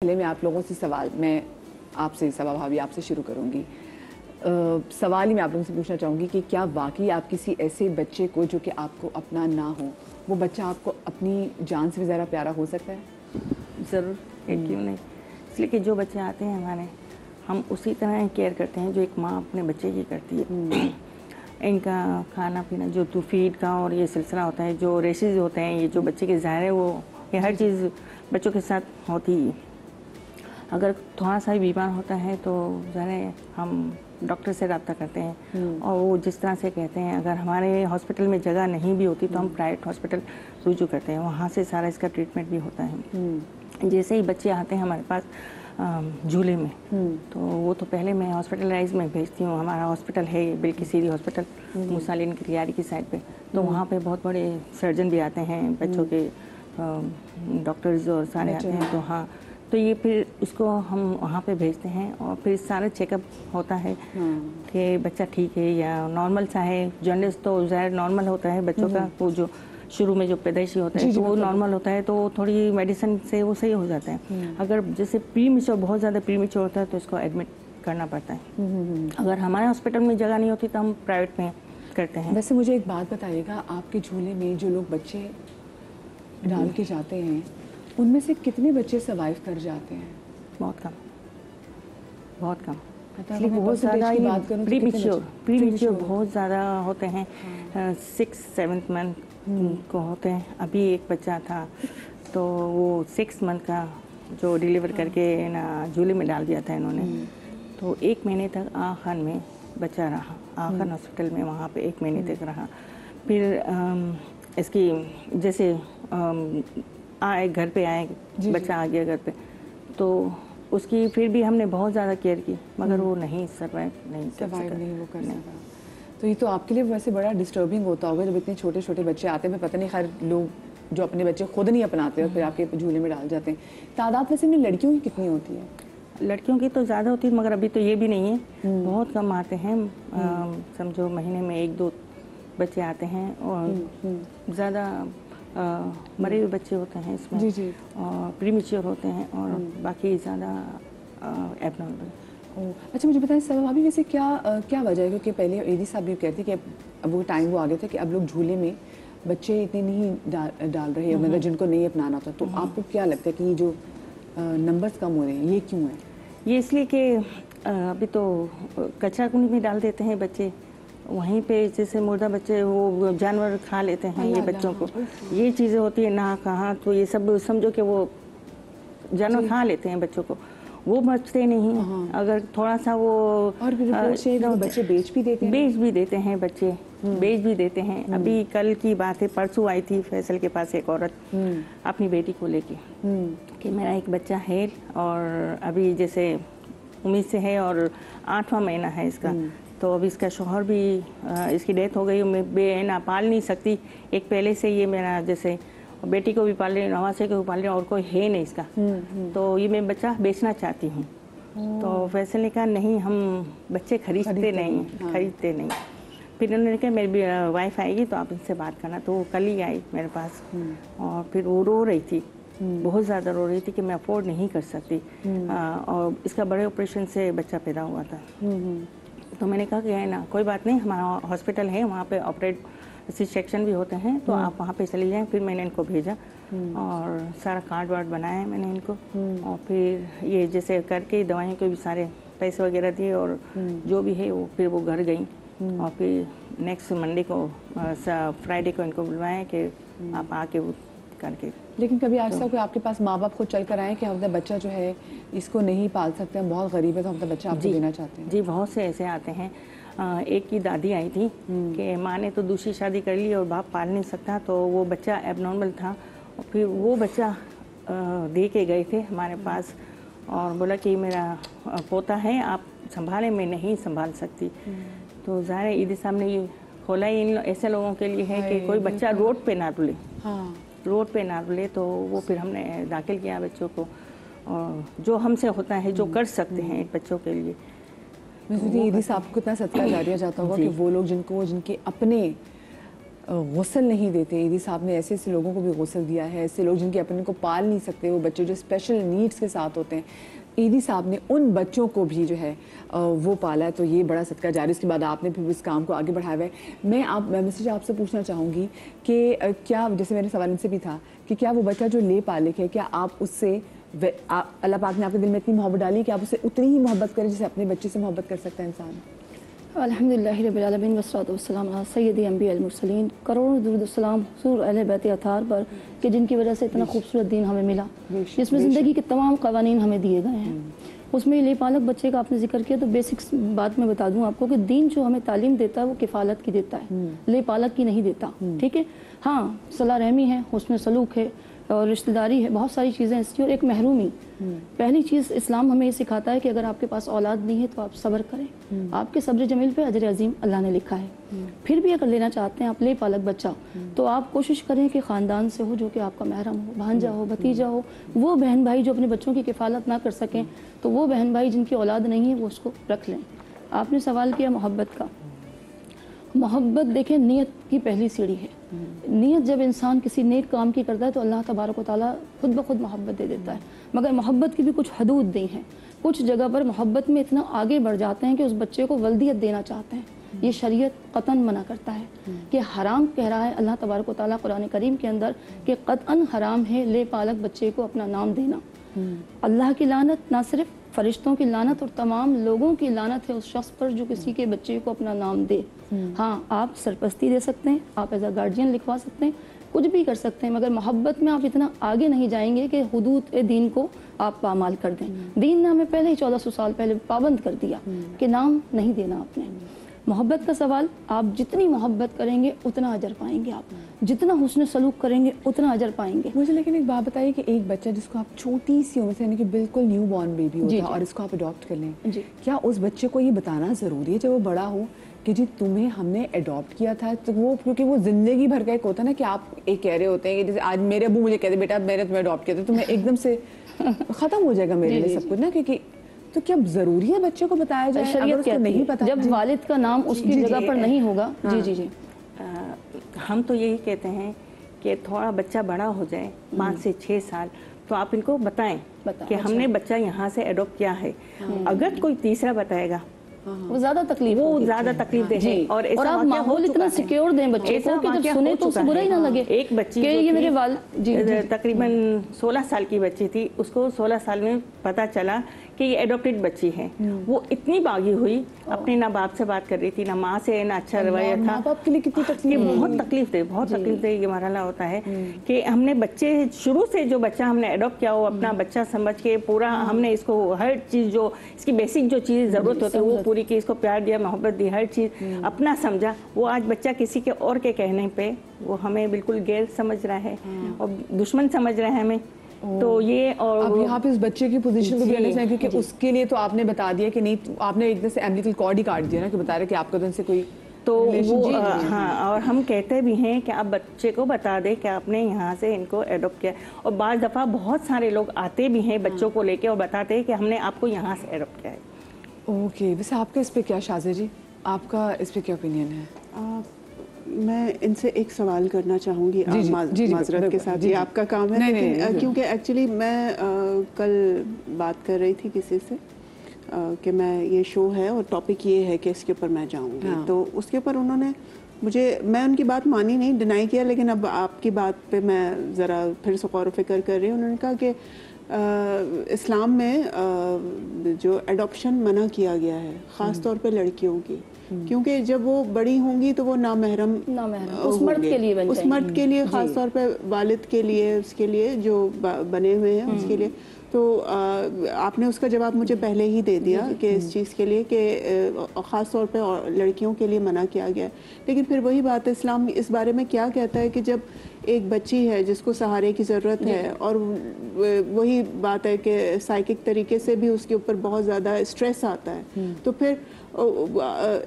पहले मैं आप लोगों से मैं आपसे सबा भाभी आपसे शुरू करूंगी। सवाल ही मैं आप लोगों से पूछना चाहूँगी कि क्या वाकई आप किसी ऐसे बच्चे को जो कि आपको अपना ना हो, वो बच्चा आपको अपनी जान से भी ज़्यादा प्यारा हो सकता है? ज़रूर, क्यों नहीं। इसलिए कि जो बच्चे आते हैं हमारे, हम उसी तरह केयर करते हैं जो एक माँ अपने बच्चे की करती है। इनका खाना पीना जो तो फीड का और ये सिलसिला होता है, जो रेशेज होते हैं, ये जो बच्चे के ज़ाहिर है वो ये हर चीज़ बच्चों के साथ होती है। अगर थोड़ा सा ही बीमार होता है तो ज़रा हम डॉक्टर से रब्ता करते हैं और वो जिस तरह से कहते हैं, अगर हमारे हॉस्पिटल में जगह नहीं भी होती तो हम प्राइवेट हॉस्पिटल रुजू करते हैं, वहाँ से सारा इसका ट्रीटमेंट भी होता है। जैसे ही बच्चे आते हैं हमारे पास झूले में, तो वो तो पहले मैं हॉस्पिटलाइज में भेजती हूँ। हमारा हॉस्पिटल है बिल्किसीरी हॉस्पिटल मुसालिन क्रियारी की साइड पे, तो वहाँ पे बहुत बड़े सर्जन भी आते हैं, बच्चों के डॉक्टर्स और सारे आते हैं। तो हाँ, तो ये फिर उसको हम वहाँ पे भेजते हैं और फिर सारा चेकअप होता है कि बच्चा ठीक है या नॉर्मल सा है। जॉन्डिस तो ज़ाहिर नॉर्मल होता है बच्चों का, वो जो शुरू में जो पैदाइशी होता है तो वो नॉर्मल होता है, तो थोड़ी मेडिसिन से वो सही हो जाता है। अगर जैसे प्रीमेच्योर, बहुत ज़्यादा प्रीमेच्योर होता है तो इसको एडमिट करना पड़ता है। अगर हमारे हॉस्पिटल में जगह नहीं होती तो हम प्राइवेट में करते हैं। वैसे मुझे एक बात बताइएगा, आपके झूले में जो लोग बच्चे डाल के जाते हैं उनमें से कितने बच्चे सर्वाइव कर जाते हैं? बहुत कम, बहुत कम। इसलिए बहुत ज़्यादा प्रीमेच्योर बहुत ज़्यादा होते हैं। 6-7 मंथ को होते हैं। अभी एक बच्चा था तो वो 6 मंथ का जो डिलीवर करके ना झूले में डाल दिया था इन्होंने, तो 1 महीने तक आखन में बच्चा रहा, आखन हॉस्पिटल में, वहाँ पे 1 महीने तक रहा। फिर इसकी जैसे आए घर पे आए, बच्चा आ गया घर पे, तो उसकी फिर भी हमने बहुत ज़्यादा केयर की, मगर वो नहीं सर्वाइव नहीं कर सका। तो ये तो आपके लिए वैसे बड़ा डिस्टर्बिंग होता होगा जब इतने छोटे छोटे बच्चे आते हैं। पता नहीं, खैर लोग जो अपने बच्चे खुद नहीं अपनाते और फिर आपके झूले में डाल जाते हैं। तादाद वैसे में लड़कियों की कितनी होती है? लड़कियों की तो ज़्यादा होती है, मगर अभी तो ये भी नहीं है, बहुत कम आते हैं। समझो महीने में 1-2 बच्चे आते हैं और ज़्यादा मरे हुए बच्चे होते हैं इसमें। जी। और प्रीमेच्योर होते हैं और बाकी ज़्यादा एबनॉर्मल। अच्छा, मुझे बताएं सबा भाभी, वैसे क्या वजह है? क्योंकि पहले एडी साहब भी कहते कि अब वो टाइम वो आ गया था कि अब लोग झूले में बच्चे इतने नहीं डाल रहे हैं, मतलब जिनको नहीं अपनाना था। तो आपको क्या लगता है कि ये जो नंबर्स कम हो रहे हैं, ये क्यों है? ये इसलिए कि अभी तो कचरा कुंडी में डाल देते हैं बच्चे, वहीं पे जैसे मुर्दा बच्चे वो जानवर खा लेते हैं ये बच्चों को, ये चीज़ें होती है ना कहाँ, तो ये सब समझो कि वो जानवर खा लेते हैं बच्चों को, वो बचते नहीं। अगर थोड़ा सा वो और बच्चे बेच भी देते हैं बच्चे बेच भी देते हैं। अभी कल की बात है, परसों आई थी फैसल के पास एक औरत अपनी बेटी को लेके कि मेरा एक बच्चा है और अभी जैसे उम्मीद से है और 8वां महीना है इसका, तो अभी इसका शौहर भी इसकी डेथ हो गई, मैं ना पाल नहीं सकती। एक पहले से ये मेरा जैसे बेटी को भी पाल रही, नवासे को भी पाल रही, और कोई है नहीं इसका, तो ये मैं बच्चा बेचना चाहती हूँ। तो फैसल ने कहा नहीं, हम बच्चे खरीदते नहीं। फिर उन्होंने कहा मेरी वाइफ आएगी तो आप इनसे बात करना, तो वो कल ही आई मेरे पास और फिर वो रो रही थी, बहुत ज़्यादा रो रही थी कि मैं अफोर्ड नहीं कर सकती। और इसका बड़े ऑपरेशन से बच्चा पैदा हुआ था। तो मैंने कहा कि है ना, कोई बात नहीं, हमारा हॉस्पिटल है, वहाँ पे ऑपरेट सेक्शन भी होते हैं, तो आप वहाँ पे चली जाएं। फिर मैंने इनको भेजा और सारा कार्ड वार्ड बनाया मैंने इनको, और फिर ये जैसे करके दवाइयों के भी सारे पैसे वगैरह दिए और जो भी है वो फिर वो घर गई। और फिर नेक्स्ट मंडे को फ्राइडे को इनको बुलवाया कि आप आके वो करके। लेकिन कभी आज तक आपके पास माँ बाप खुद चल कर आए कि हम अपना बच्चा जो है इसको नहीं पाल सकते, हम बहुत गरीब है तो हम अपना बच्चा आपको देना चाहते हैं? जी, बहुत से ऐसे आते हैं। एक की दादी आई थी कि माँ ने तो दूसरी शादी कर ली और बाप पाल नहीं सकता, तो वो बच्चा एबनॉर्मल था और फिर वो बच्चा दे के गए थे हमारे पास और बोला कि मेरा पोता है, आप संभालें, मैं नहीं संभाल सकती। तो ज़ाहिर ईदी साहब ने ये खोला ही इन ऐसे लोगों के लिए है कि कोई बच्चा रोड पे ना रुले, रोड पे ना रुले। तो वो फिर हमने दाखिल किया बच्चों को, और जो हमसे होता है, जो कर सकते हैं बच्चों के लिए। ईदी साहब को कितना सदका जारिया जाता होगा कि वो लोग जिनके अपने गौसल नहीं देते। ईदी साहब ने ऐसे ऐसे लोगों को भी गौसल दिया है, ऐसे लोग जिनके अपने को पाल नहीं सकते, वो बच्चे जो स्पेशल नीड्स के साथ होते हैं, ईदी साहब ने उन बच्चों को भी जो है वो पाला है। तो ये बड़ा सदका जारी, उसके बाद आपने फिर इस काम को आगे बढ़ाया है। मैं मिस्टर आपसे पूछना चाहूँगी कि क्या, जैसे मेरे सवाल इनसे भी था कि क्या वो बच्चा जो ले पालिक है, क्या आप उससे अल्लाह पाक ने आपके दिल में इतनी मोहब्बत डाली कि आप उससे उतनी ही मोहब्बत करें जैसे अपने बच्चे से मोहब्बत कर सकता है इंसान? अल्हम्दुलिल्लाहि रब्बिल आलमीन वस्सलातु वस्सलाम अला सय्यिदी अंबियाल मुरसलीन। करोड़ों दुरूद सलाम हुज़ूर अहले बैत अतार पर कि जिनकी वजह से इतना खूबसूरत दीन हमें मिला, जिसमें ज़िंदगी के तमाम क़वानीन हमें दिए गए हैं। उसमें ले पालक बच्चे का आपने जिक्र किया, तो बेसिक्स बात मैं बता दूं आपको कि दीन जो हमें तालीम देता है वो किफ़ालत की देता है, ले पालक की नहीं देता। ठीक है, हाँ, सलाह रहमी है, हुस्न सलूक है और रिश्तेदारी है, बहुत सारी चीज़ें ऐसी, और एक महरूमी। पहली चीज़ इस्लाम हमें ये सिखाता है कि अगर आपके पास औलाद नहीं है तो आप सब्र करें। आपके सब्र जमील पे अजर अजीम अल्लाह ने लिखा है। फिर भी अगर लेना चाहते हैं आप ले पालक बच्चा, तो आप कोशिश करें कि ख़ानदान से हो, जो कि आपका महरम हो, भांजा हो, भतीजा हो। वो बहन भाई जो अपने बच्चों की किफ़ालत ना कर सकें, तो वो बहन भाई जिनकी औलाद नहीं है वो उसको रख लें। आपने सवाल किया मोहब्बत का। मोहब्बत देखें नीयत की पहली सीढ़ी है। नीयत जब इंसान किसी नेक काम की करता है तो अल्लाह तबारक व तआला खुद ब खुद मोहब्बत दे देता है। मगर मोहब्बत की भी कुछ हदूद दी हैं। कुछ जगह पर मोहब्बत में इतना आगे बढ़ जाते हैं कि उस बच्चे को वल्दियत देना चाहते हैं। ये शरीयत क़तन मना करता है कि हराम कह रहा है अल्लाह तबारक व तआला कुरान करीम के अंदर कि क़तअन हराम है ले पालक बच्चे को अपना नाम देना। अल्लाह की लानत, ना सिर्फ फरिश्तों की लानत और तमाम लोगों की लानत है उस शख्स पर जो किसी के बच्चे को अपना नाम दे। हाँ, आप सरपस्ती दे सकते हैं, आप एज अ गार्जियन लिखवा सकते हैं, कुछ भी कर सकते हैं, मगर मोहब्बत में आप इतना आगे नहीं जाएंगे कि हुदूद दीन को आप पामाल कर दें। दीन ने हमें पहले ही 1400 साल पहले पाबंद कर दिया कि नाम नहीं देना आपने। मोहब्बत का सवाल, आप जितनी मोहब्बत करेंगे उतना अजर पाएंगे, आप जितना हुस्न सलूक करेंगे उतना अजर पाएंगे। मुझे लेकिन एक बात बताइए कि एक बच्चा जिसको आप छोटी सी उम्र से, यानी कि बिल्कुल न्यू बॉर्न बेबी होता है और इसको आप अडॉप्ट कर लें, क्या उस बच्चे को ये बताना ज़रूरी है जब वो बड़ा हो कि जी तुम्हें हमने अडॉप्ट किया था? तो वो, क्योंकि वो जिंदगी भर का एक होता है ना कि आप एक कह रहे होते हैं कि जैसे आज मेरे अबू मुझे कहते बेटा मैंने तुम्हें अडॉप्ट किया था, तो मैं एकदम से ख़त्म हो जाएगा मेरे लिए सब कुछ ना, क्योंकि तो क्या जरूरी है बच्चे को बताया जाए? शरीयत कहती नहीं पता, जब वालिद का नाम उसकी जगह पर नहीं होगा। जी जी जी, हम तो यही कहते हैं कि थोड़ा बच्चा बड़ा हो जाए 5 से 6 साल, तो आप इनको बताएं कि हमने बच्चा यहाँ से अडॉप्ट किया है। अगर कोई तीसरा बताएगा वो ज्यादा तकलीफ दे। और आप माहौल इतना सिक्योर दें बच्चे को कि जब सुने तो उसे बुरा ही ना लगे। एक बच्ची ये मेरे तकरीबन 16 साल की बच्ची थी, उसको 16 साल में पता चला कि ये एडॉप्टेड बच्ची है। वो इतनी बागी हुई, अपने ना बाप से बात कर रही थी, ना माँ से, ना अच्छा रवैया था। माँ बाप के लिए कितनी तकलीफ, बहुत तकलीफ थे। ये मरहला होता है कि हमने बच्चे शुरू से जो बच्चा हमने एडॉप्ट किया वो अपना बच्चा समझ के पूरा हमने इसको हर चीज़ जो इसकी बेसिक जो चीज़ ज़रूरत होती है वो पूरी की, इसको प्यार दिया, मोहब्बत दी, हर चीज़ अपना समझा। वो आज बच्चा किसी के और के कहने पे वो हमें बिल्कुल गैर समझ रहा है और दुश्मन समझ रहा है हमें। तो ये, और अब यहाँ पे उस बच्चे की पोजीशन को भी अंडरस्टैंड, क्योंकि उसके लिए तो आपने बता दिया कि नहीं, आपने एकदम से एम्बिलिकल कॉर्ड ही काट दिया ना कि बता रहे कि आपका तो उनसे कोई तो वो हाँ, और हम कहते भी हैं कि आप बच्चे को बता दें कि आपने यहाँ से इनको एडॉप्ट किया। और बाज़ दफ़ा बहुत सारे लोग आते भी हैं बच्चों को लेके और बताते हैं कि हमने आपको यहाँ से एडॉप्ट किया है। ओके, वैसे आपका इस पर क्या, शाज़े जी आपका इस पर क्या ओपिनियन है? मैं इनसे एक सवाल करना चाहूँगी माजरत के साथ, ये आपका काम है, लेकिन क्योंकि एक्चुअली मैं कल बात कर रही थी किसी से कि मैं ये शो है और टॉपिक ये है कि इसके ऊपर मैं जाऊँगी। तो उसके ऊपर उन्होंने मैं उनकी बात मानी नहीं, डिनाई किया, लेकिन अब आपकी बात पे मैं ज़रा फिर से गौर फ़िक्र कर रही हूँ। उन्होंने कहा कि इस्लाम में जो एडॉप्शन मना किया गया है ख़ास तौर पे लड़कियों की, क्योंकि जब वो बड़ी होंगी तो वो नामहरम उस मर्द के लिए ख़ास तौर पे वालिद के लिए, उसके लिए जो बने हुए हैं उसके लिए। तो आपने उसका जवाब मुझे पहले ही दे दिया कि इस चीज़ के लिए कि ख़ास तौर पे लड़कियों के लिए मना किया गया है। लेकिन फिर वही बात है, इस्लाम इस बारे में क्या कहता है कि जब एक बच्ची है जिसको सहारे की ज़रूरत है, और वही बात है कि साइकिक तरीके से भी उसके ऊपर बहुत ज़्यादा स्ट्रेस आता है, तो फिर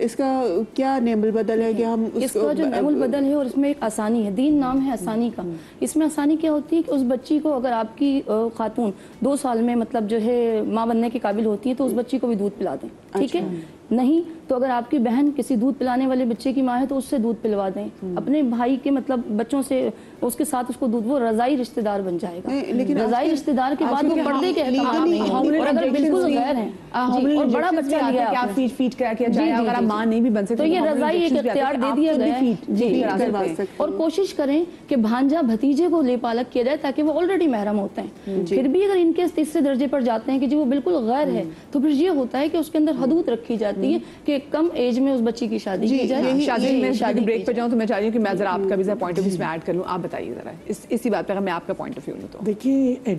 इसका क्या नेमुल बदल है कि हम इसका जो नेमुल बदल है, और इसमें एक आसानी है, दीन नाम है आसानी का। इसमें आसानी क्या होती है कि उस बच्ची को, अगर आपकी खातून 2 साल में मतलब जो है माँ बनने के काबिल होती है, तो उस बच्ची को भी दूध पिला दें, ठीक है। नहीं तो अगर आपकी बहन किसी दूध पिलाने वाले बच्चे की माँ है तो उससे दूध पिलवा दें, अपने भाई के मतलब बच्चों से उसके साथ उसको दूध, वो रज़ाई रिश्तेदार बन जाएगा। लेकिन रज़ाई रिश्तेदार के बाद वो पर्दे के एहतमाम नहीं है। और अगर बिल्कुल गैर हैं और बड़ा बच्चा लिया क्या फीड करा किया जाए, अगर आप माँ नहीं भी बन सकते तो ये रज़ाई एक इख्तियार दे दिया गया है जी। और कोशिश करें कि भांजा भतीजे को ले पालक किया जाए ताकि वो ऑलरेडी महरम होते हैं। फिर भी अगर इनके तीसरे दर्जे पर जाते हैं कि जी वो बिल्कुल गैर है, तो फिर ये होता है कि उसके अंदर हदूद रखी जाती है कि कम एज में उस बच्ची की शादी की जाए। शादी ब्रेक पर जाऊं तो मैं चाह रही हूँ कि मैं जरा आपका भी जरा पॉइंट ऑफ व्यू इसमें ऐड कर लूँ। आप बताइए जरा इसी बात पर मैं आपका पॉइंट ऑफ व्यू लूँ तो। देखिए,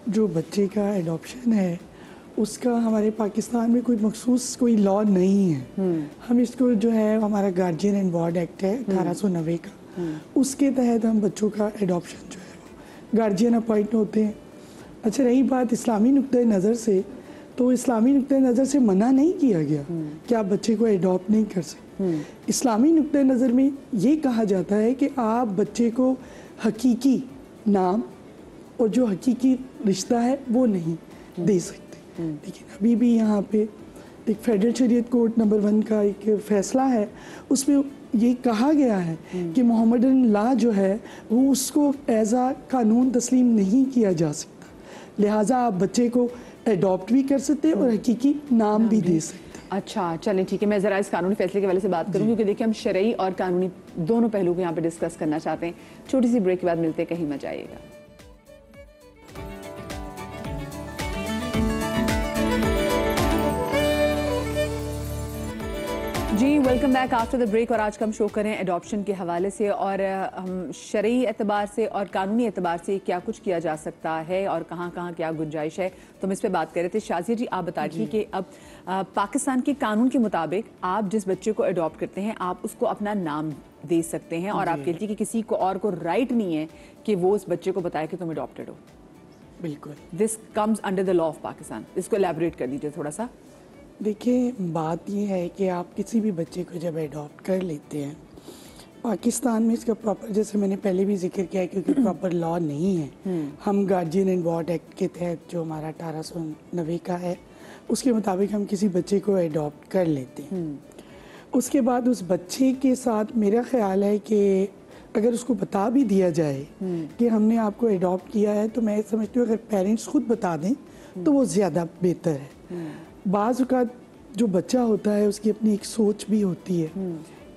जो बच्चे का एडॉप्शन है उसका हमारे पाकिस्तान में कोई मखसूस कोई लॉ नहीं है। हम इसको जो है हमारा गार्जियन एंड वार्ड एक्ट है 1890 का, उसके तहत हम बच्चों का एडॉप्शन जो है गार्जियन अपॉइंट होते हैं। अच्छा, रही बात इस्लामी नुक्ते नज़र से, तो इस्लामी नुक्ते नज़र से मना नहीं किया गया कि आप बच्चे को एडॉप्ट नहीं कर सकते। इस्लामी नुक्ते नज़र में ये कहा जाता है कि आप बच्चे को हकीकी नाम और जो हकीकी रिश्ता है वो नहीं दे सकते। लेकिन अभी भी यहाँ पे एक फेडरल शरीयत कोर्ट नंबर 1 का एक फैसला है, उसमें ये कहा गया है कि मोहम्मदन लॉ जो है वो उसको एज आ कानून तस्लीम नहीं किया जा सकता, लिहाजा आप बच्चे को एडॉप्ट भी कर सकते हैं और हकीकी नाम भी दे सकते हैं। अच्छा, चलें ठीक है, मैं ज़रा इस कानूनी फैसले के वाले से बात करूँ क्योंकि देखिए हम शरई और कानूनी दोनों पहलू को यहाँ पे डिस्कस करना चाहते हैं। छोटी सी ब्रेक के बाद मिलते हैं, कहीं मत जाइएगा। जी welcome back after the break. और आज का हम शो करें एडॉप्शन के हवाले से और हम शरई एतबार से और कानूनी एतबार से क्या कुछ किया जा सकता है और कहाँ कहाँ क्या गुंजाइश है, तो हम इस पर बात कर रहे थे। शाजिया जी, आप बता रही कि अब पाकिस्तान के कानून के मुताबिक आप जिस बच्चे को अडॉप्ट करते हैं आप उसको अपना नाम दे सकते हैं और आप कहती है कि किसी को और को राइट नहीं है कि वो उस बच्चे को बताए कि तुम अडॉप्टेड हो। बिल्कुल, this comes under the law of Pakistan. इसको एलैबोरेट कर दीजिए थोड़ा सा। देखिए, बात ये है कि आप किसी भी बच्चे को जब अडॉप्ट कर लेते हैं पाकिस्तान में इसका प्रॉपर, जैसे मैंने पहले भी जिक्र किया है, क्योंकि प्रॉपर लॉ नहीं है। हम गार्जियन एंड वार्ड एक्ट के तहत जो हमारा 1890 का है उसके मुताबिक हम किसी बच्चे को अडॉप्ट कर लेते हैं। उसके बाद उस बच्चे के साथ मेरा ख्याल है कि अगर उसको बता भी दिया जाए कि हमने आपको अडॉप्ट किया है, तो मैं समझती हूँ अगर पेरेंट्स खुद बता दें तो वो ज़्यादा बेहतर है। बाज़ औक़ात जो बच्चा होता है उसकी अपनी एक सोच भी होती है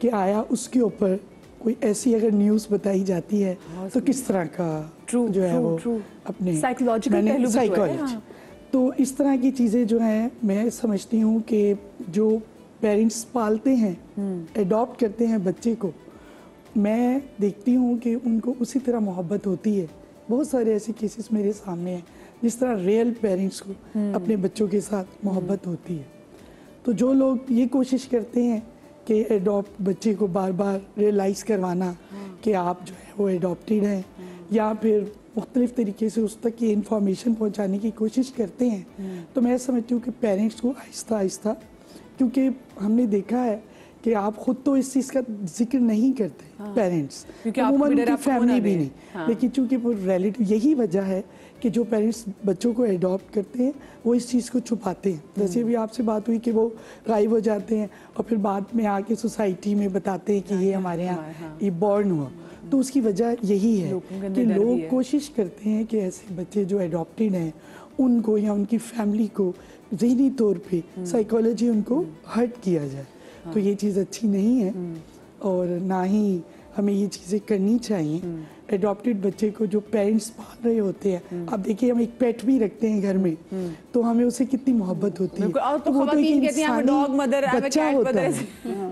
कि आया उसके ऊपर कोई ऐसी अगर न्यूज़ बताई जाती है तो किस तरह का जो है वो अपने साइकोलॉजी, तो इस तरह की चीज़ें जो हैं मैं समझती हूँ कि जो पेरेंट्स पालते हैं, अडॉप्ट करते हैं बच्चे को, मैं देखती हूँ कि उनको उसी तरह मोहब्बत होती है। बहुत सारे ऐसे केसेस मेरे सामने हैं जिस तरह रियल पेरेंट्स को अपने बच्चों के साथ मोहब्बत होती है। तो जो लोग ये कोशिश करते हैं कि एडॉप्ट बच्चे को बार बार रियलाइज़ करवाना कि आप जो है वो एडॉप्टेड हैं, या फिर मुख्तलिफ़ तरीके से उस तक ये इन्फॉर्मेशन पहुंचाने की कोशिश करते हैं, तो मैं समझती हूँ कि पेरेंट्स को आहिस्ता आहिस्ता, क्योंकि हमने देखा है कि आप खुद तो इस चीज़ का जिक्र नहीं करते पेरेंट्स, अमूमन उनकी फैमिली भी नहीं, लेकिन चूँकि वो रिलेटिव, यही वजह है कि जो पेरेंट्स बच्चों को एडॉप्ट करते हैं वो इस चीज़ को छुपाते हैं। जैसे अभी आपसे बात हुई कि वो गायब हो जाते हैं और फिर बाद में आके सोसाइटी में बताते हैं कि ये हमारे यहाँ ये बॉर्न हुआ, तो उसकी वजह यही है कि लोग कोशिश करते हैं कि ऐसे बच्चे जो एडॉप्टेड हैं उनको या उनकी फैमिली को ज़हनी तौर पे साइकोलॉजी उनको हर्ट किया जाए। तो ये चीज़ अच्छी नहीं है और ना ही हमें ये चीज़ें करनी चाहिए। एडॉप्टेड बच्चे को जो पेरेंट्स पाल रहे होते हैं, आप देखिए हम एक पेट भी रखते हैं घर में, तो हमें उससे कितनी मोहब्बत होती है। तो वो तो एक इंसानी बच्चा होता है,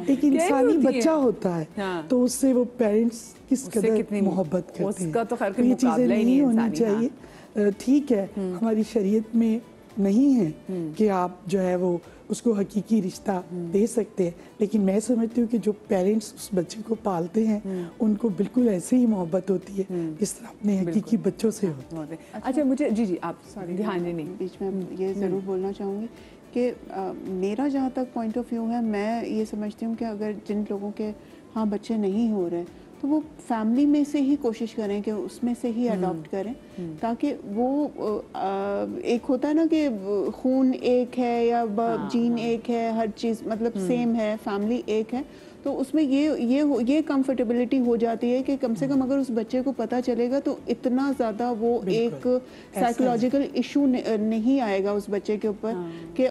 एक इंसानी बच्चा होता है, तो उससे वो पेरेंट्स किस कदर मोहब्बत करते हैं। तो ये चीज़ें नहीं होनी चाहिए। ठीक है, हमारी शरीयत में नहीं है कि आप जो है वो उसको हकीकी रिश्ता दे सकते हैं, लेकिन मैं समझती हूँ कि जो पेरेंट्स उस बच्चे को पालते हैं उनको बिल्कुल ऐसे ही मोहब्बत होती है जिस तरह अपने हकीकी बच्चों से होती है। अच्छा, मुझे जी आप ध्यान नहीं, बीच में ये ज़रूर बोलना चाहूँगी कि मेरा जहाँ तक पॉइंट ऑफ व्यू है, मैं ये समझती हूँ कि अगर जिन लोगों के हाँ बच्चे नहीं हो रहे तो वो फैमिली में से ही कोशिश करें कि उसमें से ही अडॉप्ट करें, ताकि वो एक होता है ना कि खून एक है या जीन एक है, हर चीज़ मतलब सेम है, फैमिली एक है, तो उसमें ये कंफर्टेबिलिटी हो जाती है कि कम से कम अगर उस बच्चे को पता चलेगा तो इतना ज़्यादा वो एक साइकोलॉजिकल इशू नहीं आएगा उस बच्चे के ऊपर कि